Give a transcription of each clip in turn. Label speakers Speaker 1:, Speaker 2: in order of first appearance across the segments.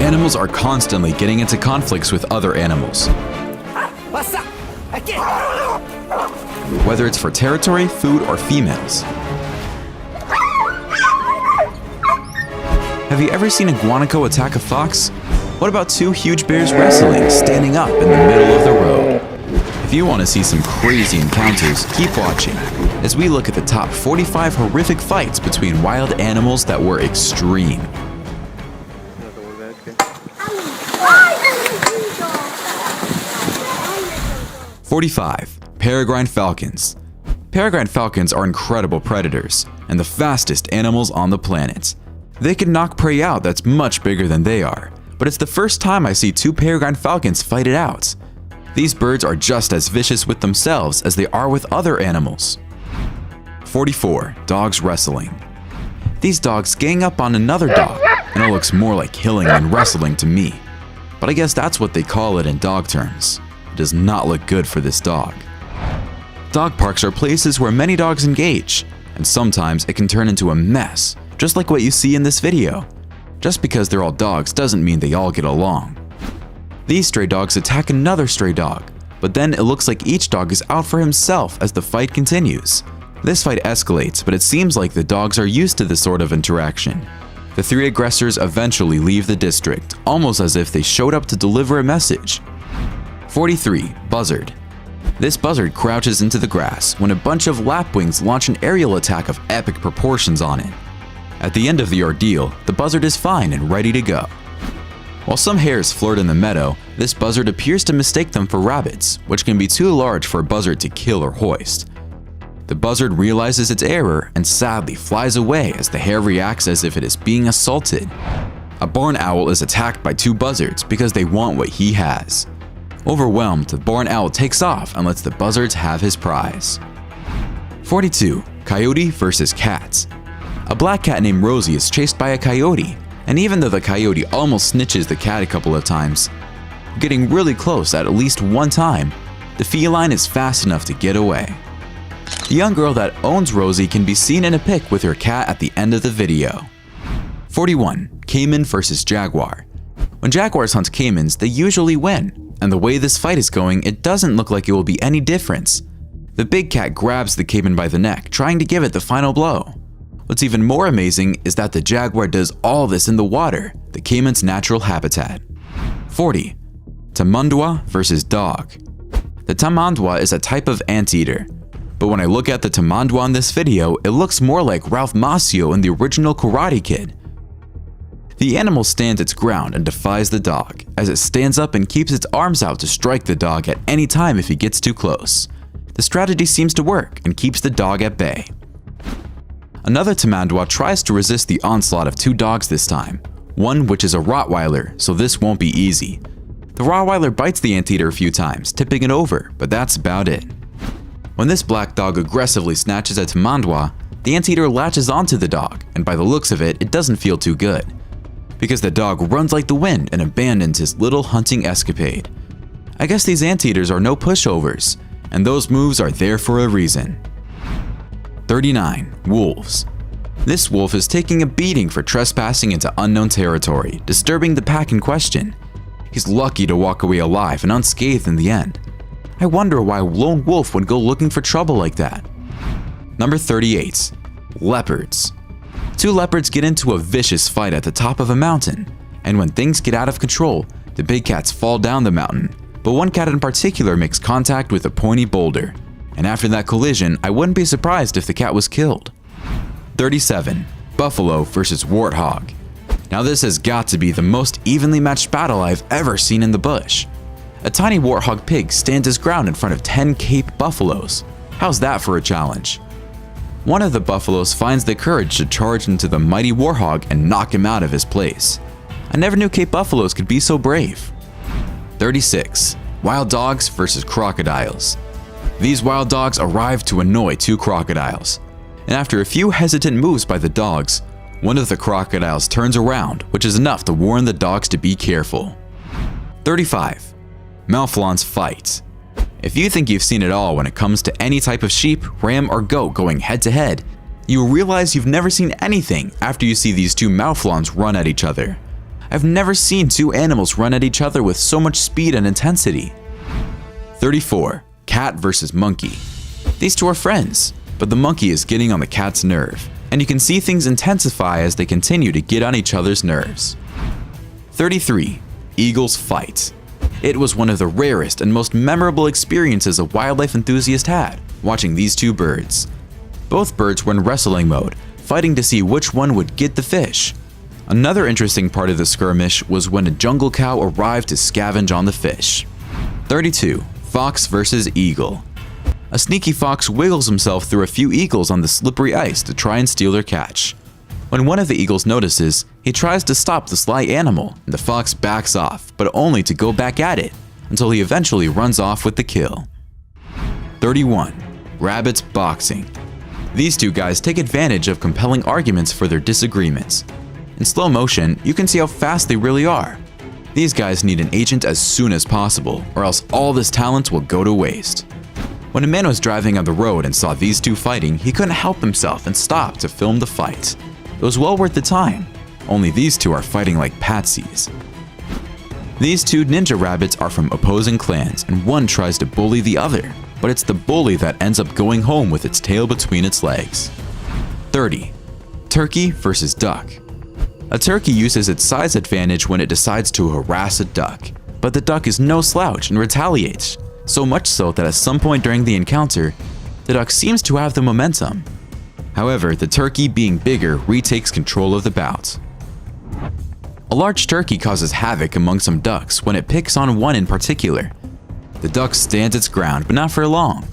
Speaker 1: Animals are constantly getting into conflicts with other animals, whether it's for territory, food, or females. Have you ever seen a guanaco attack a fox? What about two huge bears wrestling, standing up in the middle of the road? If you want to see some crazy encounters, keep watching as we look at the top 45 horrific fights between wild animals that were extreme. 45. Peregrine falcons. Peregrine falcons are incredible predators and the fastest animals on the planet. They can knock prey out that's much bigger than they are, but it's the first time I see two peregrine falcons fight it out. These birds are just as vicious with themselves as they are with other animals. 44. Dogs wrestling. These dogs gang up on another dog, and it looks more like killing than wrestling to me. But I guess that's what they call it in dog terms. It does not look good for this dog. Dog parks are places where many dogs engage, and sometimes it can turn into a mess, just like what you see in this video. Just because they're all dogs doesn't mean they all get along. These stray dogs attack another stray dog, but then it looks like each dog is out for himself as the fight continues. This fight escalates, but it seems like the dogs are used to this sort of interaction. The three aggressors eventually leave the district, almost as if they showed up to deliver a message. 43. Buzzard. This buzzard crouches into the grass when a bunch of lapwings launch an aerial attack of epic proportions on it. At the end of the ordeal, the buzzard is fine and ready to go. While some hares flirt in the meadow, this buzzard appears to mistake them for rabbits, which can be too large for a buzzard to kill or hoist. The buzzard realizes its error and sadly flies away as the hare reacts as if it is being assaulted. A barn owl is attacked by two buzzards because they want what he has. Overwhelmed, the barn owl takes off and lets the buzzards have his prize. 42. Coyote versus cats. A black cat named Rosie is chased by a coyote, and even though the coyote almost snitches the cat a couple of times, getting really close at least one time, the feline is fast enough to get away. The young girl that owns Rosie can be seen in a pic with her cat at the end of the video. 41. Caiman versus jaguar. When jaguars hunt caimans, they usually win, and the way this fight is going, it doesn't look like it will be any difference. The big cat grabs the caiman by the neck, trying to give it the final blow. What's even more amazing is that the jaguar does all this in the water, the caiman's natural habitat. 40. Tamandua versus dog. The tamandua is a type of anteater, but when I look at the tamandua in this video, it looks more like Ralph Macchio in the original Karate Kid. The animal stands its ground and defies the dog, as it stands up and keeps its arms out to strike the dog at any time if he gets too close. The strategy seems to work and keeps the dog at bay. Another tamandua tries to resist the onslaught of two dogs this time, one which is a Rottweiler, so this won't be easy. The Rottweiler bites the anteater a few times, tipping it over, but that's about it. When this black dog aggressively snatches a tamandua, the anteater latches onto the dog, and by the looks of it, it doesn't feel too good, because the dog runs like the wind and abandons his little hunting escapade. I guess these anteaters are no pushovers, and those moves are there for a reason. 39. Wolves. This wolf is taking a beating for trespassing into unknown territory, disturbing the pack in question. He's lucky to walk away alive and unscathed in the end. I wonder why a lone wolf would go looking for trouble like that. Number 38. Leopards. Two leopards get into a vicious fight at the top of a mountain, and when things get out of control, the big cats fall down the mountain, but one cat in particular makes contact with a pointy boulder. And after that collision, I wouldn't be surprised if the cat was killed. 37. Buffalo versus warthog. Now this has got to be the most evenly matched battle I've ever seen in the bush. A tiny warthog pig stands his ground in front of 10 Cape buffaloes. How's that for a challenge? One of the buffaloes finds the courage to charge into the mighty warthog and knock him out of his place. I never knew Cape buffaloes could be so brave. 36. Wild dogs versus crocodiles. These wild dogs arrive to annoy two crocodiles, and after a few hesitant moves by the dogs, one of the crocodiles turns around, which is enough to warn the dogs to be careful. 35. Mouflons fight. If you think you've seen it all when it comes to any type of sheep, ram, or goat going head to head, You realize you've never seen anything after you see these two mouflons run at each other. I've never seen two animals run at each other with so much speed and intensity. 34. Cat versus monkey. These two are friends, but the monkey is getting on the cat's nerve, and you can see things intensify as they continue to get on each other's nerves. 33. Eagles fight. It was one of the rarest and most memorable experiences a wildlife enthusiast had, watching these two birds. Both birds were in wrestling mode, fighting to see which one would get the fish. Another interesting part of the skirmish was when a jungle cow arrived to scavenge on the fish. 32. Fox versus eagle. A sneaky fox wiggles himself through a few eagles on the slippery ice to try and steal their catch. When one of the eagles notices, he tries to stop the sly animal, and the fox backs off, but only to go back at it, until he eventually runs off with the kill. 31. Rabbits boxing. These two guys take advantage of compelling arguments for their disagreements. In slow motion, you can see how fast they really are. These guys need an agent as soon as possible, or else all this talent will go to waste. When a man was driving on the road and saw these two fighting, he couldn't help himself and stopped to film the fight. It was well worth the time, only these two are fighting like patsies. These two ninja rabbits are from opposing clans, and one tries to bully the other, but it's the bully that ends up going home with its tail between its legs. 30. Turkey versus duck. A turkey uses its size advantage when it decides to harass a duck, but the duck is no slouch and retaliates, so much so that at some point during the encounter, the duck seems to have the momentum. However, the turkey, being bigger, retakes control of the bout. A large turkey causes havoc among some ducks when it picks on one in particular. The duck stands its ground, but not for long.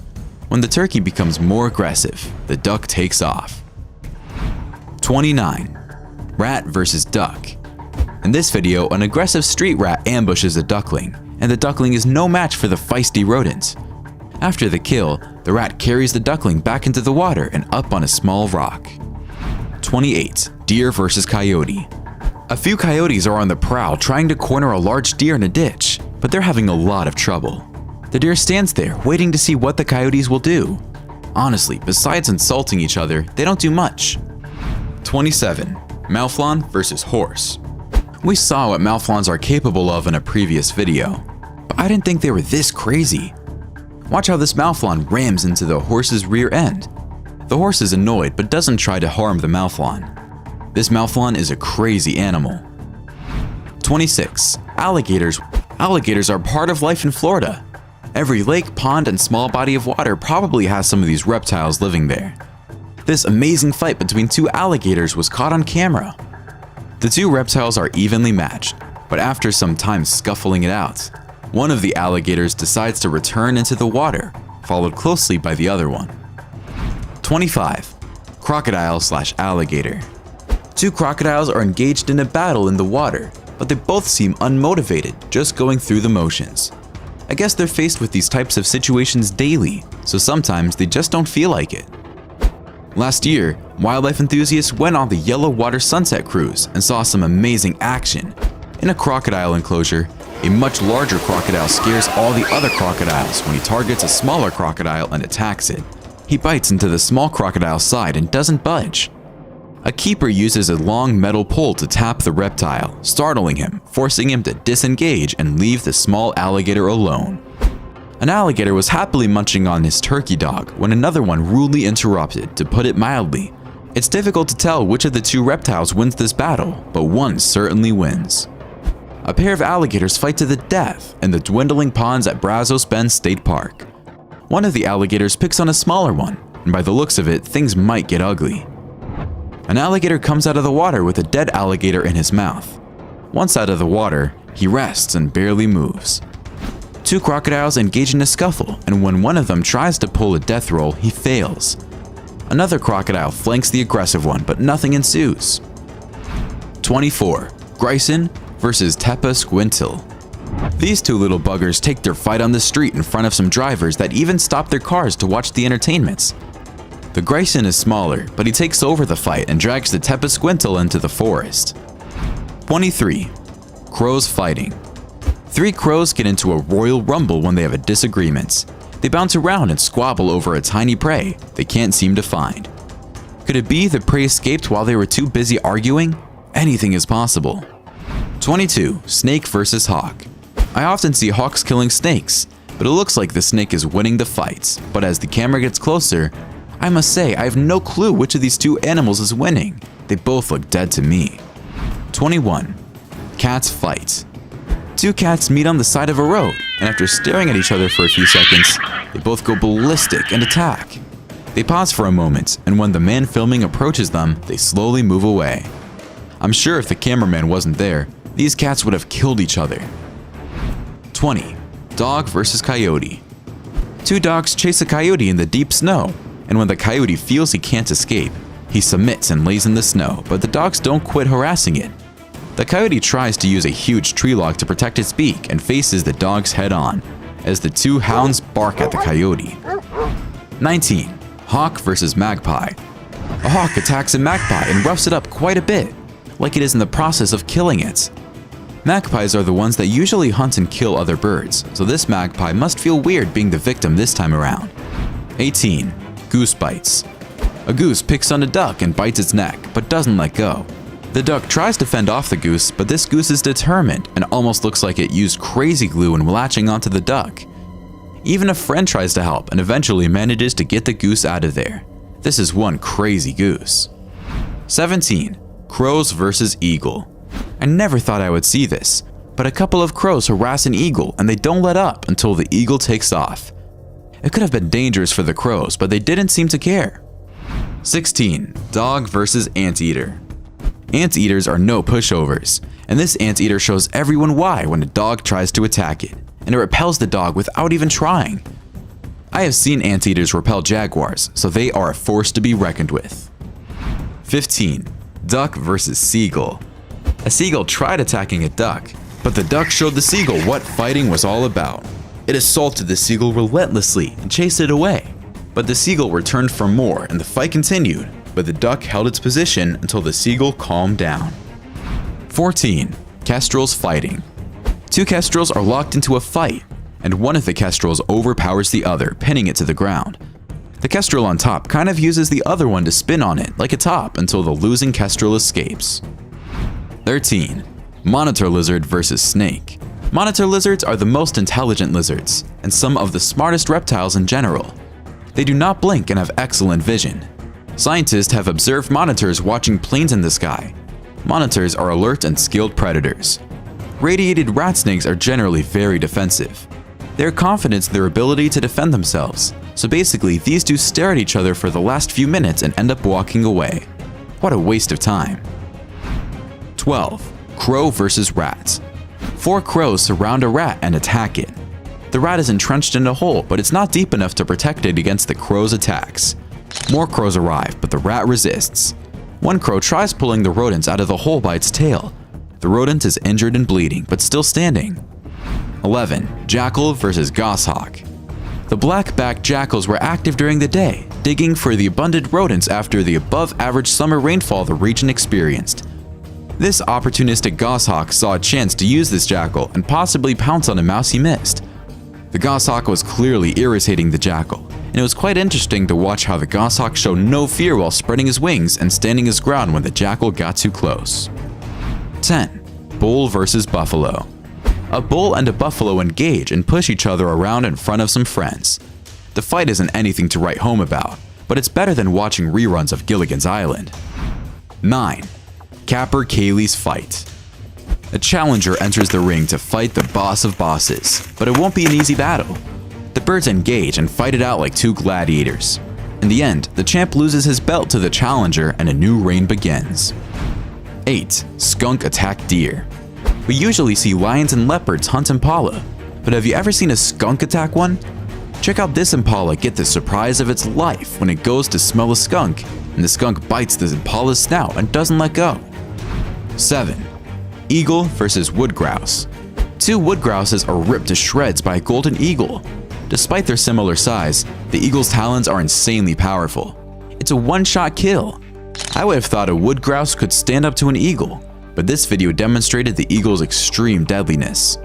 Speaker 1: When the turkey becomes more aggressive, the duck takes off. 29. Rat versus duck. In this video, an aggressive street rat ambushes a duckling, and the duckling is no match for the feisty rodent. After the kill, the rat carries the duckling back into the water and up on a small rock. 28. Deer versus coyote. A few coyotes are on the prowl trying to corner a large deer in a ditch, but they're having a lot of trouble. The deer stands there waiting to see what the coyotes will do. Honestly, besides insulting each other, they don't do much. 27. Mouflon versus horse. We saw what mouflons are capable of in a previous video, but I didn't think they were this crazy. Watch how this mouflon rams into the horse's rear end. The horse is annoyed but doesn't try to harm the mouflon. This mouflon is a crazy animal. 26. Alligators. Alligators are part of life in Florida. Every lake, pond, and small body of water probably has some of these reptiles living there. This amazing fight between two alligators was caught on camera. The two reptiles are evenly matched, but after some time scuffling it out, one of the alligators decides to return into the water, followed closely by the other one. 25. Crocodile/alligator. Two crocodiles are engaged in a battle in the water, but they both seem unmotivated, just going through the motions. I guess they're faced with these types of situations daily, so sometimes they just don't feel like it. Last year, wildlife enthusiasts went on the Yellow Water Sunset Cruise and saw some amazing action. In a crocodile enclosure, a much larger crocodile scares all the other crocodiles when he targets a smaller crocodile and attacks it. He bites into the small crocodile's side and doesn't budge. A keeper uses a long metal pole to tap the reptile, startling him, forcing him to disengage and leave the small alligator alone. An alligator was happily munching on his turkey dog when another one rudely interrupted, to put it mildly. It's difficult to tell which of the two reptiles wins this battle, but one certainly wins. A pair of alligators fight to the death in the dwindling ponds at Brazos Bend State Park. One of the alligators picks on a smaller one, and by the looks of it, things might get ugly. An alligator comes out of the water with a dead alligator in his mouth. Once out of the water, he rests and barely moves. Two crocodiles engage in a scuffle, and when one of them tries to pull a death roll, he fails. Another crocodile flanks the aggressive one, but nothing ensues. 24. Grayson versus Tepesquintil. These two little buggers take their fight on the street in front of some drivers that even stop their cars to watch the entertainments. The Grayson is smaller, but he takes over the fight and drags the Tepesquintil into the forest. 23. Crows fighting. Three crows get into a royal rumble when they have a disagreement. They bounce around and squabble over a tiny prey they can't seem to find. Could it be the prey escaped while they were too busy arguing? Anything is possible. 22. Snake versus hawk. I often see hawks killing snakes, but it looks like the snake is winning the fights. But as the camera gets closer, I must say I have no clue which of these two animals is winning. They both look dead to me. 21. Cats fight. Two cats meet on the side of a road, and after staring at each other for a few seconds, they both go ballistic and attack. They pause for a moment, and when the man filming approaches them, they slowly move away. I'm sure if the cameraman wasn't there, these cats would have killed each other. 20. Dog versus coyote. Two dogs chase a coyote in the deep snow, and when the coyote feels he can't escape, he submits and lays in the snow, but the dogs don't quit harassing it. The coyote tries to use a huge tree log to protect its beak and faces the dogs head on, as the two hounds bark at the coyote. 19. Hawk versus magpie. A hawk attacks a magpie and roughs it up quite a bit, like it is in the process of killing it. Magpies are the ones that usually hunt and kill other birds, so this magpie must feel weird being the victim this time around. 18. Goose bites. A goose picks on a duck and bites its neck, but doesn't let go. The duck tries to fend off the goose, but this goose is determined and almost looks like it used crazy glue when latching onto the duck. Even a friend tries to help and eventually manages to get the goose out of there. This is one crazy goose. 17. Crows versus eagle. I never thought I would see this, but a couple of crows harass an eagle and they don't let up until the eagle takes off. It could have been dangerous for the crows, but they didn't seem to care. 16. Dog versus anteater. Anteaters are no pushovers, and this anteater shows everyone why when a dog tries to attack it, and it repels the dog without even trying. I have seen anteaters repel jaguars, so they are a force to be reckoned with. 15. Duck versus seagull. A seagull tried attacking a duck, but the duck showed the seagull what fighting was all about. It assaulted the seagull relentlessly and chased it away, but the seagull returned for more and the fight continued, but the duck held its position until the seagull calmed down. 14. Kestrels fighting. Two kestrels are locked into a fight, and one of the kestrels overpowers the other, pinning it to the ground. The kestrel on top kind of uses the other one to spin on it like a top until the losing kestrel escapes. 13. Monitor lizard versus snake. Monitor lizards are the most intelligent lizards, and some of the smartest reptiles in general. They do not blink and have excellent vision. Scientists have observed monitors watching planes in the sky. Monitors are alert and skilled predators. Radiated rat snakes are generally very defensive. They are confident in their ability to defend themselves, so basically these two stare at each other for the last few minutes and end up walking away. What a waste of time. 12. Crow versus rat. 4 crows surround a rat and attack it. The rat is entrenched in a hole, but it's not deep enough to protect it against the crow's attacks. More crows arrive, but the rat resists. One crow tries pulling the rodents out of the hole by its tail. The rodent is injured and bleeding, but still standing. 11. Jackal versus goshawk. The black-backed jackals were active during the day, digging for the abundant rodents after the above-average summer rainfall the region experienced. This opportunistic goshawk saw a chance to use this jackal and possibly pounce on a mouse he missed. The goshawk was clearly irritating the jackal, and it was quite interesting to watch how the goshawk showed no fear while spreading his wings and standing his ground when the jackal got too close. 10. Bull versus buffalo. A bull and a buffalo engage and push each other around in front of some friends. The fight isn't anything to write home about, but it's better than watching reruns of Gilligan's Island. 9. Caper-Kaylee's fight. A challenger enters the ring to fight the boss of bosses, but it won't be an easy battle. The birds engage and fight it out like two gladiators. In the end, the champ loses his belt to the challenger and a new reign begins. 8. Skunk attack deer. We usually see lions and leopards hunt impala, but have you ever seen a skunk attack one? Check out this impala get the surprise of its life when it goes to smell a skunk, and the skunk bites the impala's snout and doesn't let go. 7. Eagle versus wood grouse. 2 wood grouses are ripped to shreds by a golden eagle. Despite their similar size, the eagle's talons are insanely powerful. It's a one-shot kill. I would have thought a wood grouse could stand up to an eagle, but this video demonstrated the eagle's extreme deadliness.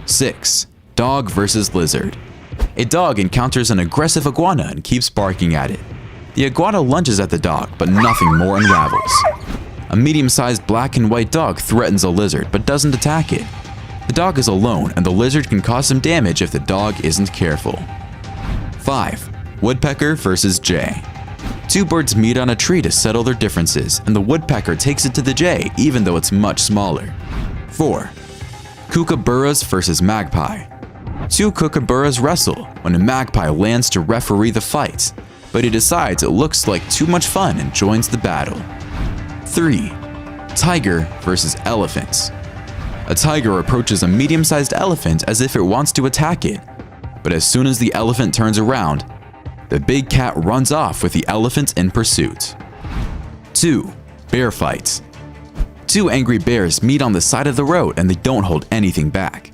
Speaker 1: 6. Dog versus lizard. A dog encounters an aggressive iguana and keeps barking at it. The iguana lunges at the dog, but nothing more unravels. A medium-sized black and white dog threatens a lizard, but doesn't attack it. The dog is alone, and the lizard can cause some damage if the dog isn't careful. 5. Woodpecker versus Jay. Two birds meet on a tree to settle their differences, and the woodpecker takes it to the jay even though it's much smaller. 4. Kookaburras versus Magpie. Two kookaburras wrestle when a magpie lands to referee the fight, but he decides it looks like too much fun and joins the battle. 3. Tiger versus Elephants. A tiger approaches a medium-sized elephant as if it wants to attack it, but as soon as the elephant turns around, the big cat runs off with the elephant in pursuit. 2. Bear fights. Two angry bears meet on the side of the road and they don't hold anything back.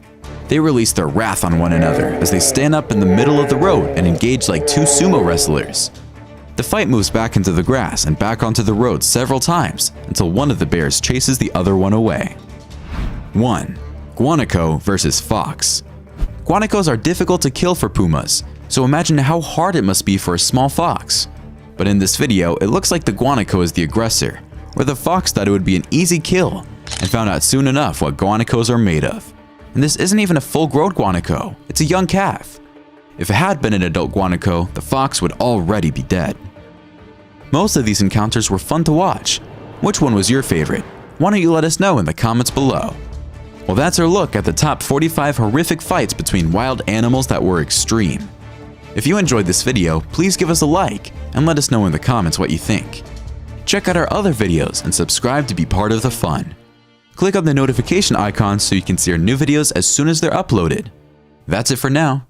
Speaker 1: They release their wrath on one another as they stand up in the middle of the road and engage like two sumo wrestlers. The fight moves back into the grass and back onto the road several times until one of the bears chases the other one away. 1. Guanaco versus Fox. Guanacos are difficult to kill for pumas, so imagine how hard it must be for a small fox. But in this video, it looks like the guanaco is the aggressor, where the fox thought it would be an easy kill and found out soon enough what guanacos are made of. And this isn't even a full-grown guanaco, it's a young calf. If it had been an adult guanaco, the fox would already be dead. Most of these encounters were fun to watch. Which one was your favorite? Why don't you let us know in the comments below? Well, that's our look at the top 45 horrific fights between wild animals that were extreme. If you enjoyed this video, please give us a like and let us know in the comments what you think. Check out our other videos and subscribe to be part of the fun. Click on the notification icon so you can see our new videos as soon as they're uploaded. That's it for now.